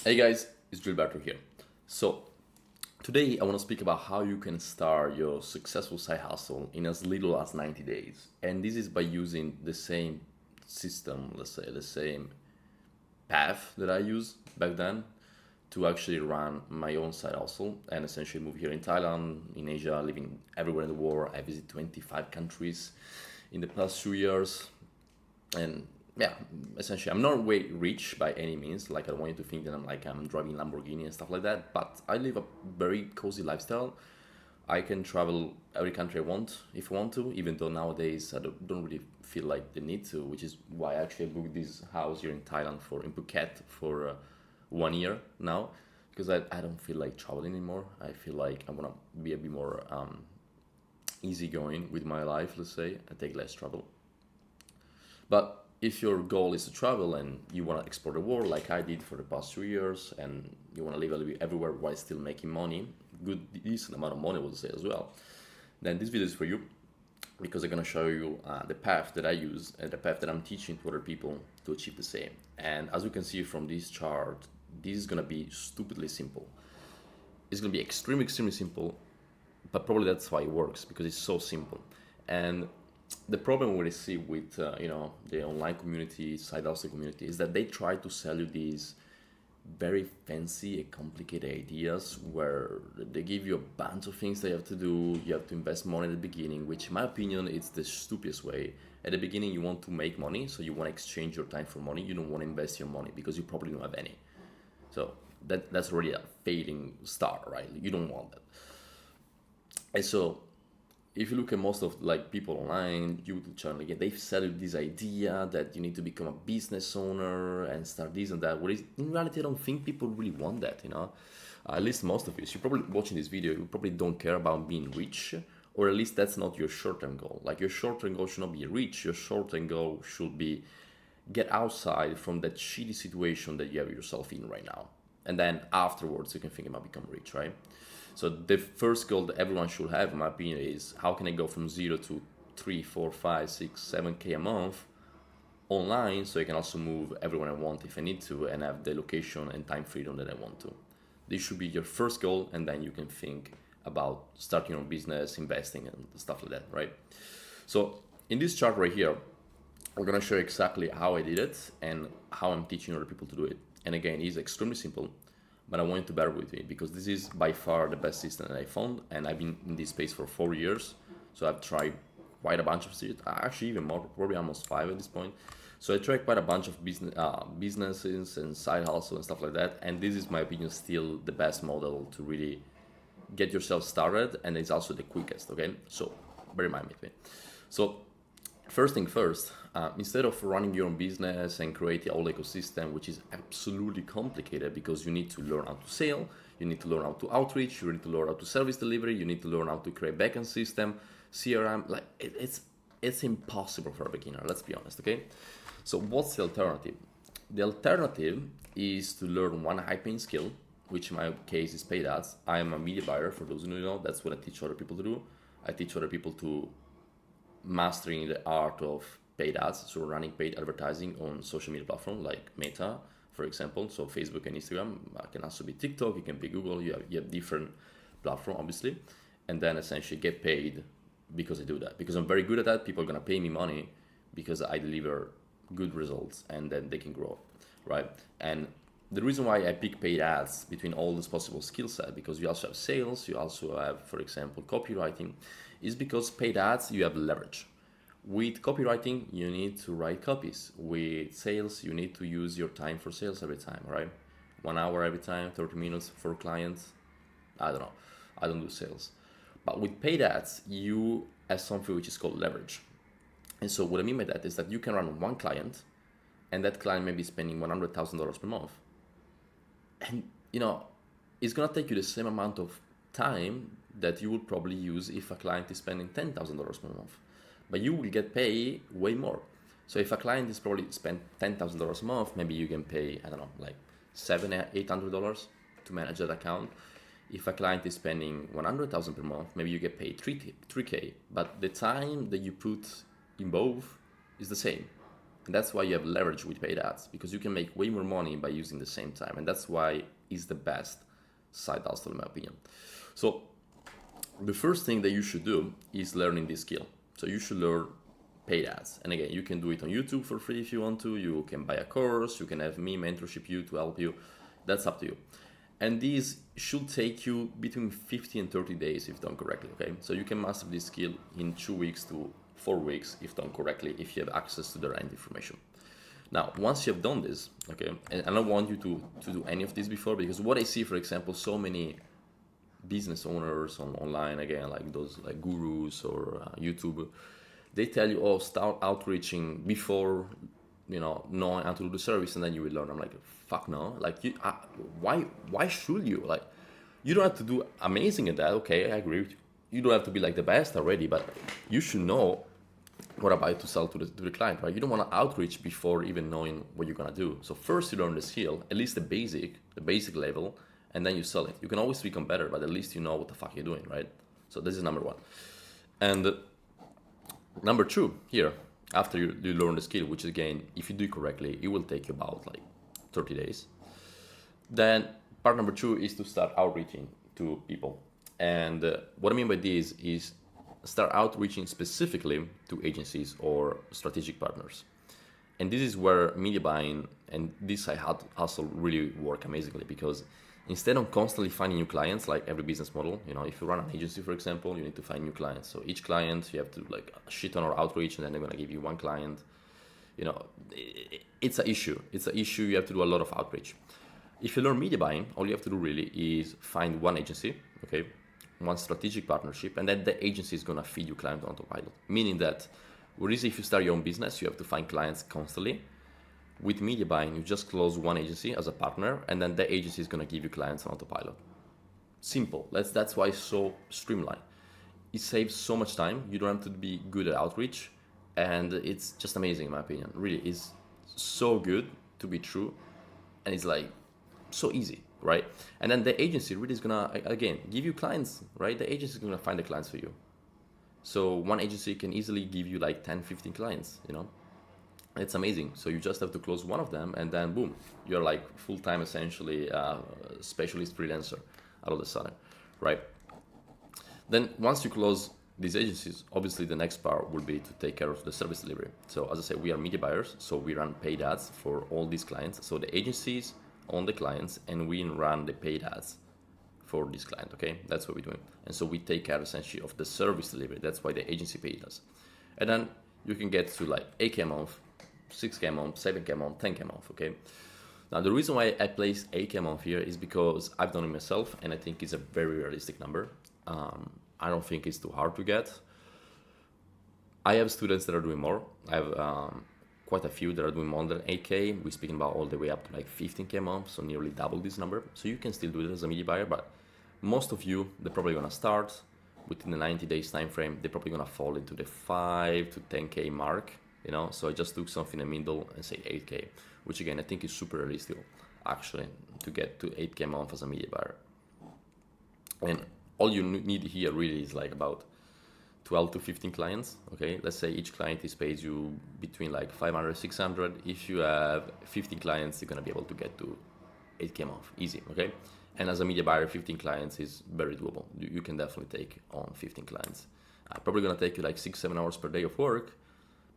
Hey guys, it's Gilberto here. So, today I want to speak about how you can start your successful side hustle in as little as 90 days. And this is by using the same system, let's say, the same path that I used back then to actually run my own side hustle and essentially move here in Thailand, in Asia, living everywhere in the world. I visited 25 countries in the past 2 years, and yeah, essentially I'm not way rich by any means. Like, I don't want you to think that I'm driving Lamborghini and stuff like that, but I live a very cozy lifestyle. I can travel every country I want if I want to, even though nowadays I don't really feel like the need to, which is why I actually booked this house here in Thailand for in Phuket for 1 year now, because I don't feel like traveling anymore. I feel like I want to be a bit more easygoing with my life, let's say, and take less trouble. But if your goal is to travel and you want to explore the world like I did for the past 2 years, and you want to live a little bit everywhere while still making money, good decent amount of money, I would say as well, then this video is for you, because I'm gonna show you the path that I use and the path that I'm teaching to other people to achieve the same. And as you can see from this chart, this is gonna be stupidly simple. It's gonna be extremely simple, but probably that's why it works, because it's so simple. And the problem we see with the online community, side hustle community, is that they try to sell you these very fancy and complicated ideas where they give you a bunch of things that you have to do. You have to invest money at the beginning, which in my opinion is the stupidest way. At the beginning you want to make money, so you want to exchange your time for money. You don't want to invest your money because you probably don't have any. So that's already a failing start, right? You don't want that. And so if you look at most of like people online, YouTube channel, again, they sell you this idea that you need to become a business owner and start this and that. Whereas in reality, I don't think people really want that. At least most of you. So you're probably watching this video, you probably don't care about being rich, or at least that's not your short-term goal. Like, your short-term goal should not be rich. Your short-term goal should be get outside from that shitty situation that you have yourself in right now. And then afterwards, you can think about becoming rich, right? So the first goal that everyone should have, in my opinion, is how can I go from zero to 3, 4, 5, 6, 7K a month online, so I can also move everyone I want if I need to, and have the location and time freedom that I want to. This should be your first goal, and then you can think about starting your own business, investing, and stuff like that, right? So in this chart right here, I'm gonna show you exactly how I did it and how I'm teaching other people to do it. And again, it's extremely simple, but I want you to bear with me, because this is by far the best system that I found, and I've been in this space for 4 years, so I've tried quite a bunch of it, actually even more, probably almost 5 at this point. So I tried quite a bunch of businesses and side hustle and stuff like that, and this is, my opinion, still the best model to really get yourself started, and it's also the quickest. Okay, so bear in mind with me. So first thing first, instead of running your own business and create a whole ecosystem, which is absolutely complicated, because you need to learn how to sell, you need to learn how to outreach, you need to learn how to service delivery, you need to learn how to create backend system, CRM. Like, it's impossible for a beginner. Let's be honest, okay? So what's the alternative? The alternative is to learn one high-paying skill, which in my case is paid ads. I am a media buyer, for those who don't know. That's what I teach other people to do. I teach other people to mastering the art of paid ads, so running paid advertising on social media platforms like Meta, for example. So Facebook and Instagram. It can also be TikTok, it can be Google. You have different platforms, obviously, and then essentially get paid because I do that. Because I'm very good at that, people are gonna pay me money because I deliver good results, and then they can grow, right? And the reason why I pick paid ads between all this possible skill set, because you also have sales, you also have, for example, copywriting, is because paid ads, you have leverage. With copywriting, you need to write copies. With sales, you need to use your time for sales every time, right? 1 hour every time, 30 minutes for clients. I don't know. I don't do sales. But with paid ads, you have something which is called leverage. And so what I mean by that is that you can run one client, and that client may be spending $100,000 per month. And it's gonna take you the same amount of time that you would probably use if a client is spending $10,000 per month, but you will get paid way more. So if a client is probably spend $10,000 a month, maybe you can pay, I don't know, like $700-800 to manage that account. If a client is spending 100,000 per month, maybe you get paid 3K, but the time that you put in both is the same. And that's why you have leverage with paid ads, because you can make way more money by using the same time. And that's why it's the best side hustle, in my opinion. So the first thing that you should do is learning this skill. So you should learn paid ads. And again, you can do it on YouTube for free if you want to. You can buy a course. You can have me mentorship you to help you. That's up to you. And these should take you between 50 and 30 days if done correctly, okay? So you can master this skill in 2 weeks to 4 weeks if done correctly, if you have access to the right information. Now, once you have done this, okay, and I don't want you to do any of this before, because what I see, for example, so many business owners online, again, like those like gurus or YouTube, they tell you, oh, start outreaching before, knowing how to do the service, and then you will learn. I'm like, fuck no. Like, why should you? Like, you don't have to do amazing at that. Okay, I agree with you. You don't have to be like the best already, but you should know what about to sell to the client, right? You don't want to outreach before even knowing what you're gonna do. So first you learn the skill, at least the basic level, and then you sell it. You can always become better, but at least you know what the fuck you're doing, right? So this is number one. And number two, here, after you learn the skill, which again, if you do it correctly, it will take you about like 30 days. Then part number two is to start outreaching to people. And what I mean by this is start outreaching specifically to agencies or strategic partners. And this is where media buying and this side hustle really work amazingly, because instead of constantly finding new clients, like every business model, if you run an agency, for example, you need to find new clients. So each client, you have to like shit on our outreach, and then they're going to give you one client. It's an issue. It's an issue. You have to do a lot of outreach. If you learn media buying, all you have to do really is find one agency, okay, one strategic partnership, and then the agency is going to feed you client on autopilot. Meaning that, whereas if you start your own business, you have to find clients constantly. With media buying, you just close one agency as a partner, and then the agency is going to give you clients on autopilot. Simple. That's why it's so streamlined. It saves so much time. You don't have to be good at outreach, and it's just amazing in my opinion. Really, it's so good to be true, and it's like so easy, right? And then the agency really is gonna, again, give you clients, right? The agency is gonna find the clients for you. So one agency can easily give you like 10, 15 clients, It's amazing. So you just have to close one of them, and then boom, you're like full-time, essentially, specialist freelancer all of a sudden, right? Then once you close these agencies, obviously the next part will be to take care of the service delivery. So as I said, we are media buyers, so we run paid ads for all these clients. So the agencies own the clients, and we run the paid ads for this client, okay? That's what we're doing. And so we take care essentially of the service delivery. That's why the agency pays us. And then you can get to like 8K a month, 6K a month, 7K a month, 10K a month, okay? Now, the reason why I place 8K a month here is because I've done it myself, and I think it's a very realistic number. I don't think it's too hard to get. I have students that are doing more. I have quite a few that are doing more than 8K. We're speaking about all the way up to like 15K a month, so nearly double this number. So you can still do it as a media buyer, but most of you, they're probably gonna start within the 90 days time frame. They're probably gonna fall into the 5 to 10K mark, So I just took something in the middle and say 8K, which again, I think is super realistic actually to get to 8K a month as a media buyer. And all you need here really is like about 12 to 15 clients, okay? Let's say each client pays you between like 500, 600. If you have 15 clients, you're gonna be able to get to 8K a month, easy, okay? And as a media buyer, 15 clients is very doable. You can definitely take on 15 clients. Probably gonna take you like 6-7 hours per day of work,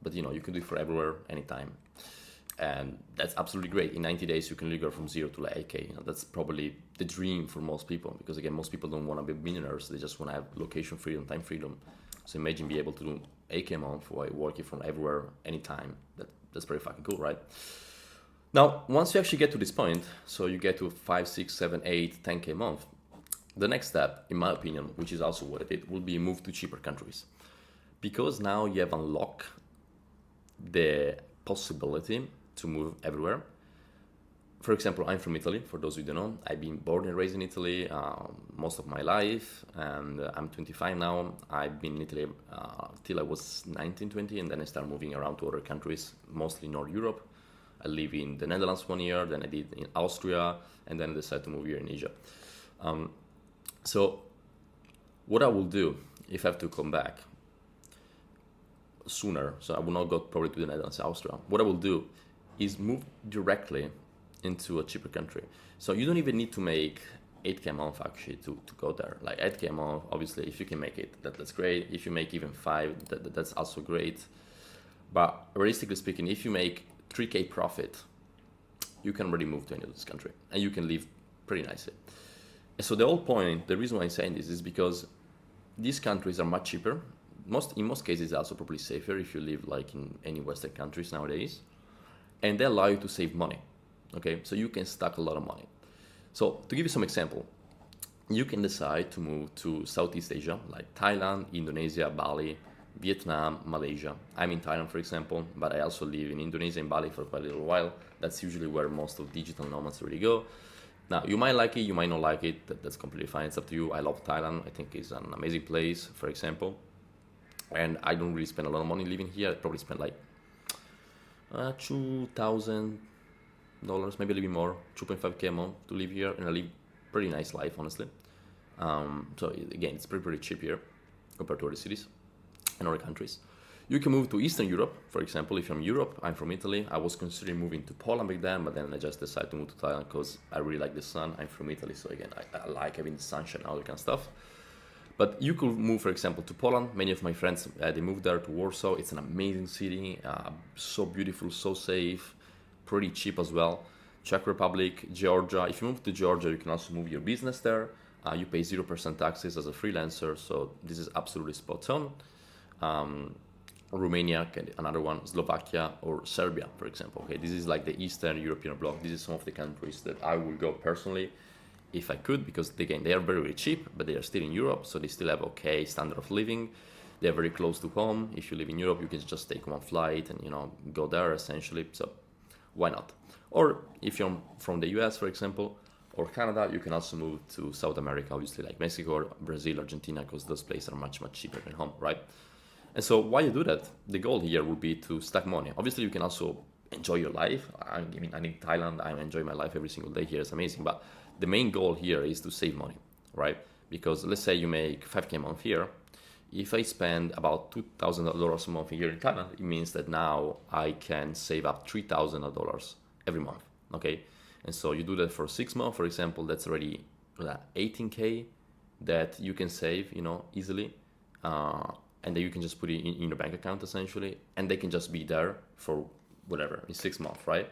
but you can do it for everywhere, anytime. And that's absolutely great. In 90 days, you can really go from 0 to like 8K. That's probably the dream for most people, because again, most people don't want to be millionaires. They just want to have location freedom, time freedom. So imagine being able to do 8K a month while working from everywhere, anytime. That's pretty fucking cool, right? Now, once you actually get to this point, so you get to 5, 6, 7, 8, 10K a month, the next step, in my opinion, which is also what I did, will be move to cheaper countries. Because now you have unlocked the possibility to move everywhere. For example, I'm from Italy, for those who don't know. I've been born and raised in Italy most of my life, and I'm 25 now. I've been in Italy till I was 19, 20, and then I started moving around to other countries, mostly North Europe. I live in the Netherlands 1 year, then I did in Austria, and then I decided to move here in Asia. So what I will do if I have to come back, sooner. So I will not go probably to the Netherlands, Austria. What I will do is move directly into a cheaper country. So you don't even need to make 8K a month actually to go there. Like 8K a month, obviously, if you can make it, that's great. If you make even 5, that's also great. But realistically speaking, if you make 3K profit, you can already move to any of this country and you can live pretty nicely. So the whole point, the reason why I'm saying this is because these countries are much cheaper. In most cases, also probably safer if you live like in any Western countries nowadays, and they allow you to save money. Okay, so you can stack a lot of money. So to give you some example, you can decide to move to Southeast Asia, like Thailand, Indonesia, Bali, Vietnam, Malaysia. I'm in Thailand, for example, but I also live in Indonesia and Bali for quite a little while. That's usually where most of digital nomads really go. Now, you might like it, you might not like it. That's completely fine. It's up to you. I love Thailand. I think it's an amazing place, for example. And I don't really spend a lot of money living here. I probably spend like $2,000, maybe a little bit more, 2.5K a month to live here, and I live pretty nice life, honestly. So again, it's pretty cheap here compared to other cities and other countries. You can move to Eastern Europe, for example. If you're from Europe, I'm from Italy. I was considering moving to Poland back then, but then I just decided to move to Thailand because I really like the sun. I'm from Italy, so again, I like having the sunshine and all that kind of stuff. But you could move, for example, to Poland. Many of my friends, they moved there to Warsaw. It's an amazing city, so beautiful, so safe, pretty cheap as well. Czech Republic, Georgia. If you move to Georgia, you can also move your business there. You pay 0% taxes as a freelancer, so this is absolutely spot on. Romania, another one, Slovakia or Serbia, for example. Okay, this is like the Eastern European bloc. This is some of the countries that I will go personally if I could, because again, they are very, very cheap, but they are still in Europe, so they still have okay standard of living. They're very close to home. If you live in Europe, you can just take one flight and go there essentially. So why not? Or if you're from the US, for example, or Canada, you can also move to South America, obviously like Mexico or Brazil, Argentina, because those places are much, much cheaper than home, right? And so why you do that? The goal here would be to stack money. Obviously, you can also enjoy your life. I mean, I'm in Thailand. I'm enjoying my life every single day here. It's amazing. But the main goal here is to save money, right? Because let's say you make 5K a month here. If I spend about $2,000 a month here in Thailand, it means that now I can save up $3,000 every month, okay? And so you do that for 6 months, for example, that's already 18K that you can save, easily. And then you can just put it in your bank account essentially, and they can just be there for whatever, in 6 months, right?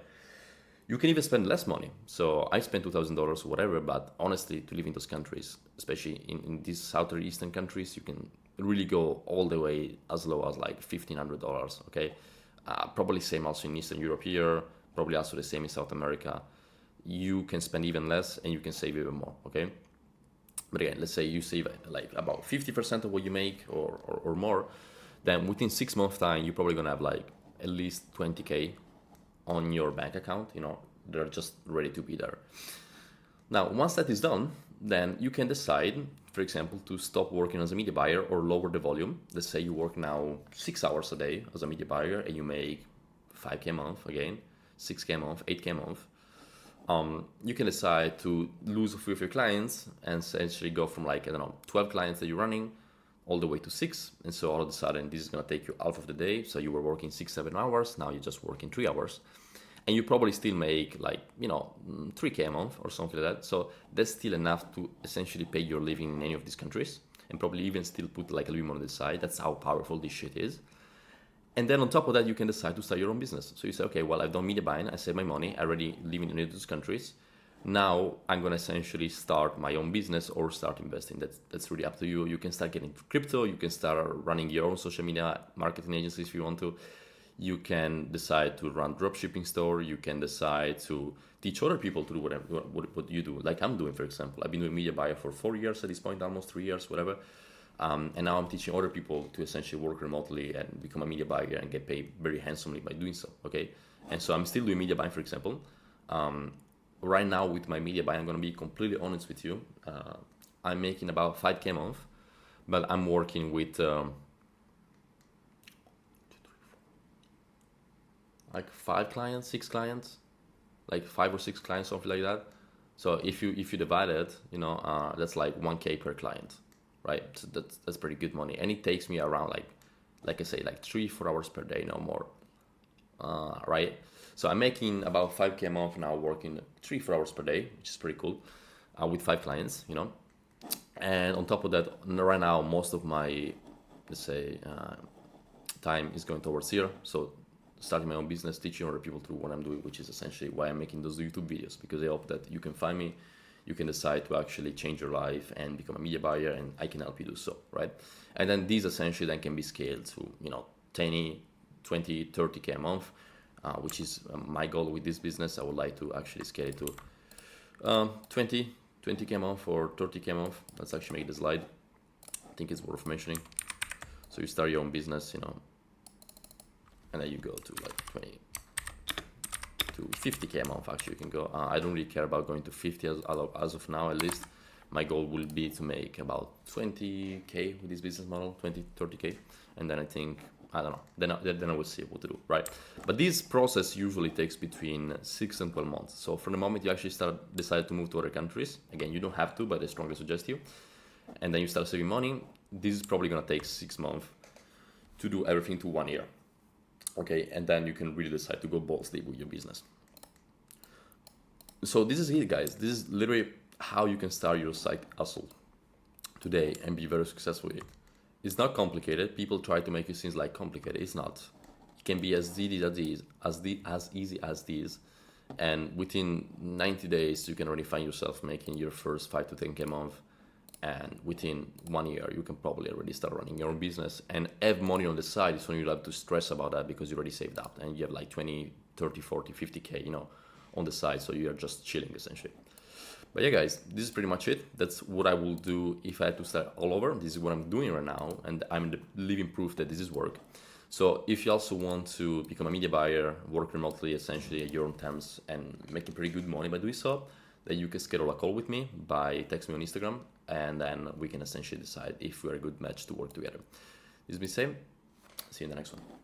You can even spend less money. So I spent $2,000 or whatever, but honestly, to live in those countries, especially in these southeastern countries, you can really go all the way as low as like $1,500, okay? Probably same also in Eastern Europe here, probably also the same in South America. You can spend even less and you can save even more, okay? But again, let's say you save like about 50% of what you make or more, then within 6 months time, you're probably gonna have like at least 20K on your bank account, they're just ready to be there. Now, once that is done, then you can decide, for example, to stop working as a media buyer or lower the volume. Let's say you work now 6 hours a day as a media buyer and you make 5K a month again, 6K a month, 8K a month. You can decide to lose a few of your clients and essentially go from 12 clients that you're running all the way to 6. And so all of a sudden, this is going to take you half of the day. So you were working 6-7 hours. Now you're just working 3 hours. And you probably still make 3K a month or something like that. So that's still enough to essentially pay your living in any of these countries and probably even still put a little bit more on the side. That's how powerful this shit is. And then on top of that, you can decide to start your own business. So you say, okay, well, I've done media buying. I saved my money. I already live in any of those countries. Now I'm going to essentially start my own business or start investing. That's really up to you. You can start getting into crypto. You can start running your own social media marketing agencies if you want to. You can decide to run dropshipping store. You can decide to teach other people to do what you do. Like I'm doing, for example. I've been doing media buyer for 4 years at this point, almost 3 years, whatever. And now I'm teaching other people to essentially work remotely and become a media buyer and get paid very handsomely by doing so, okay? And so I'm still doing media buying, for example. Right now with my media buying, I'm going to be completely honest with you. I'm making about 5K a month, but I'm working with like 5 clients, 6 clients, like 5 or 6 clients, something like that. So if you divide it, that's like 1K per client. Right, so that's pretty good money, and it takes me around like like I say, like 3-4 hours per day, no more. Right? So I'm making about 5K a month now, working 3-4 hours per day, which is pretty cool, with 5 clients, you know. And on top of that, right now, most of my, let's say, time is going towards here. So starting my own business, teaching other people through what I'm doing, which is essentially why I'm making those YouTube videos, because I hope that you can find me, you can decide to actually change your life and become a media buyer, and I can help you do so, right? And then these essentially then can be scaled to, you know, 10, 20, 30K a month, which is my goal with this business. I would like to actually scale it to 20K a month or 30K a month. Let's actually make the slide. I think it's worth mentioning. So you start your own business, you know, and then you go to like 20 to 50K a month. Actually, you can go. I don't really care about going to 50 as of now, at least. My goal will be to make about 20K with this business model, 20, 30K. And then I think, I don't know, then I will see what to do, right? But this process usually takes between 6 and 12 months. So from the moment you actually decide to move to other countries, again, you don't have to, but I strongly suggest you. And then you start saving money. This is probably gonna take 6 months to do everything to 1 year. Okay, and then you can really decide to go balls deep with your business. So this is it, guys. This is literally how you can start your side hustle today and be very successful with it. It's not complicated. People try to make it seem like complicated. It's not. It can be as easy as this. And within 90 days, you can already find yourself making your first 5 to 10K a month. And within 1 year, you can probably already start running your own business and have money on the side. So you don't have to stress about that because you already saved up and you have like 20, 30, 40, 50K, you know, on the side. So you are just chilling essentially. But yeah, guys, this is pretty much it. That's what I will do if I had to start all over. This is what I'm doing right now. And I'm the living proof that this is work. So if you also want to become a media buyer, work remotely, essentially at your own terms and making pretty good money by doing so, then you can schedule a call with me by text me on Instagram, and then we can essentially decide if we're a good match to work together. This has been Sam. See you in the next one.